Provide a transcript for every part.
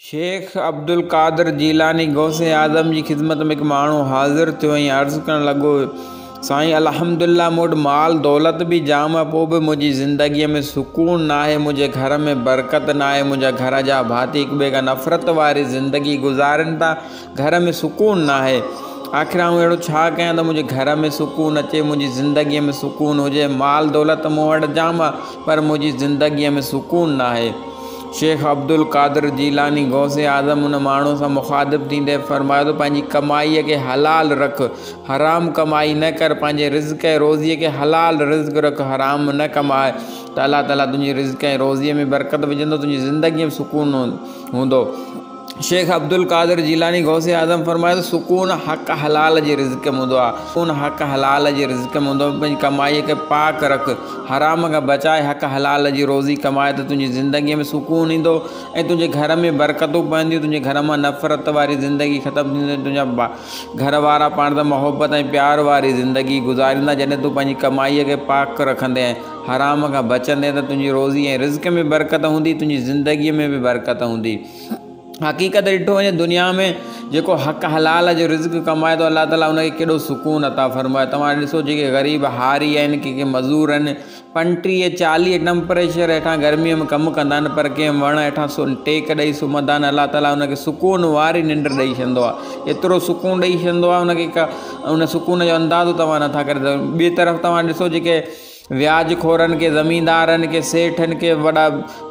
शेख अब्दुल कादिर जीलानी गौसे आज़म जी ख़िदमत में एक माण्हू हाज़िर थियो ऐं अर्ज़ु करण लॻो, साईं अल्हम्दुलिल्लाह मूं वटि माल दौलत भी जाम आहे, पोइ बि मुंहिंजी ज़िंदगीअ में सुकून न आहे, मुंहिंजे घर में बरकत न आहे, मुंहिंजा घर जा भाती हिक ॿिए खां नफ़रत वारी ज़िंदगी गुज़ारनि था, घर में सुकून न आहे। आख़िर आउं अहिड़ो छा कयां त मुंहिंजे घर में सुकून अचे, मुंहिंजी ज़िंदगीअ में सुकून हुजे। माल दौलत मूं वटि जाम आहे पर मुंहिंजी ज़िंदगीअ में सुकून न आहे। शेख अब्दुल कादिर जीलानी गौसे आज़म उन माण्हू सां मुखातिब थींदे फरमायो त पंहिंजी कमाईअ खे हलाल रख, हराम कमाई न कर, पंहिंजे रिज़्क़ ऐं रोज़ीअ खे हलाल रिज़्क़ रख, हराम न कमाए त अल्लाह ताला तुंहिंजी रिज़्क़ ऐं रोज़ीअ में बरकत विझंदो, तुंहिंजी ज़िंदगीअ में सुकून हूंदो। शेख अब्दुल कादिर जीलानी गौसे आज़म फरमायो त सुकून हक़ हलाल जे रिज़्क़ में हूंदो आहे, सुकून हक़ हलाल जे रिज़्क़ में हूंदो। पंहिंजी कमाईअ खे पाक रख, हराम खां बचाए, हक़ हलाल जी रोज़ी कमाए त तुंहिंजी ज़िंदगीअ में सुकून ईंदो ऐं तुंहिंजे घर में बरकतूं पवंदियूं, तुंहिंजे घर मां नफ़रत वारी ज़िंदगी ख़तमु थींदी, तुंहिंजा घर वारा पाण त मोहबत ऐं प्यार वारी ज़िंदगी गुज़ारींदा। जॾहिं तूं पंहिंजी कमाईअ खे पाक रखंदे ऐं हराम खां बचंदे त तुंहिंजी रोज़ी ऐं रिज़्क़ में बरकत हूंदी, तुंहिंजी ज़िंदगीअ में बि बरकत हूंदी। हक़ीक़त ॾिठो वञे दुनिया में जेको हक़ हलाल जो रिज़्क़ कमाए थो, अल्लाह ताला उनखे केॾो सुकून अता फ़रमाए। तव्हां ॾिसो जेके ग़रीब हारी आहिनि, के मज़ूर आहिनि, 35-40 टेम्परेचर हेठां गर्मीअ में कमु कंदा आहिनि, पर कंहिं वण हेठां टेक ॾेई सुम्हंदा आहिनि, अल्लाह ताला उनखे सुकून वारी निंड ॾेई छॾींदो आहे, एतिरो सुकून ॾेई छॾींदो आहे उनखे उन सुकून जो अंदाज़ो तव्हां नथा करे सघो। ॿी तरफ़ तव्हां ॾिसो जेके व्याज खोरनि खे, ज़मींदारनि खे, सेठनि खे, वॾा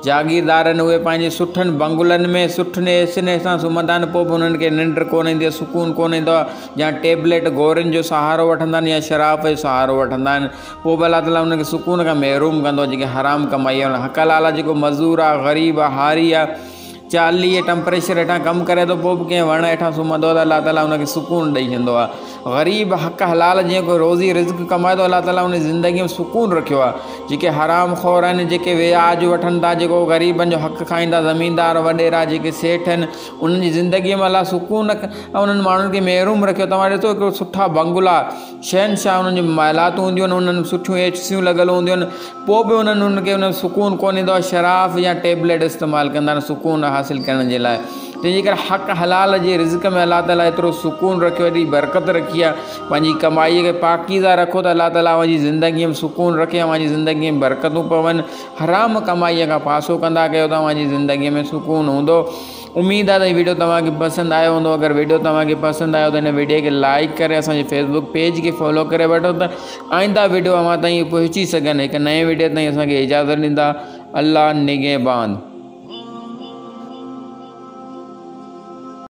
जागीरदार आहिनि, उहे पंहिंजे सुठनि बंगलनि में सुठे एसिने सां सुम्हंदा आहिनि, पोइ बि उन्हनि खे निंड कोन ईंदी आहे, सुकून कोन ईंदो आहे। या टेबलेट गोरियुनि जो सहारो वठंदा आहिनि या शराब जो सहारो वठंदा आहिनि, पोइ बि अल्लाह ताला उनखे सुकून खां महरूम कंदो आहे। जेके हराम कमाई आहे हक़ हलाल जेको मज़ूर आहे, ग़रीब आहे, हारी आहे, 40 टेम्परेचर हेठां कमु करे थो, पोइ बि कंहिं वण हेठां सुम्हंदो आहे त अल्लाह ताला उनखे सुकून ॾेई छॾींदो आहे। ग़रीब हक़ हलाल जीअं कोई रोज़ी रिज़्क़ कमाए थो, अल्लाह ताला उन ज़िंदगीअ में सुकून रखियो आहे। जेके हराम खोर आहिनि, जेके व्याज वठनि था, जेको ग़रीबनि जो हक़ खाईंदा, ज़मींदार वॾेरा जेके सेठ आहिनि, उन्हनि जी ज़िंदगीअ में अल्लाह सुकून ऐं उन्हनि माण्हुनि खे महरूम रखियो। तव्हां ॾिसो हिकिड़ो सुठा बंगला, शहनशाह उन्हनि जी महिलातूं हूंदियूं आहिनि, उन्हनि सुठियूं एसियूं लॻल हूंदियूं आहिनि, पोइ बि उन्हनि उन सुकून कोन ईंदो आहे, शराब या टेबलेट इस्तेमालु कंदा आहिनि सुकून हासिलु करण जे लाइ। तंहिंजे करे हक़ हलाल जे रिज़्क़ में अल्लाह ताला एतिरो सुकून रखियो, एॾी बरकत रखी आहे। पंहिंजी कमाईअ खे पाकीज़ा रखो त अल्लाह ताला पंहिंजी ज़िंदगीअ में सुकून रखे, पंहिंजी ज़िंदगीअ में बरकतूं पवनि। हराम कमाईअ खां पासो कंदा कयो त पंहिंजी ज़िंदगीअ में सुकून हूंदो। उमेद आहे त वीडियो तव्हांखे पसंदि आयो हूंदो। अगरि वीडियो तव्हांखे पसंदि आयो त हिन वीडियो खे लाइक करे असांजे फेसबुक पेज खे फॉलो करे वठो त आईंदा वीडियो अव्हां ताईं पहुची सघनि। हिकु नए वीडियो ताईं असांखे इजाज़त ॾींदा। अल्लाह निगहबान।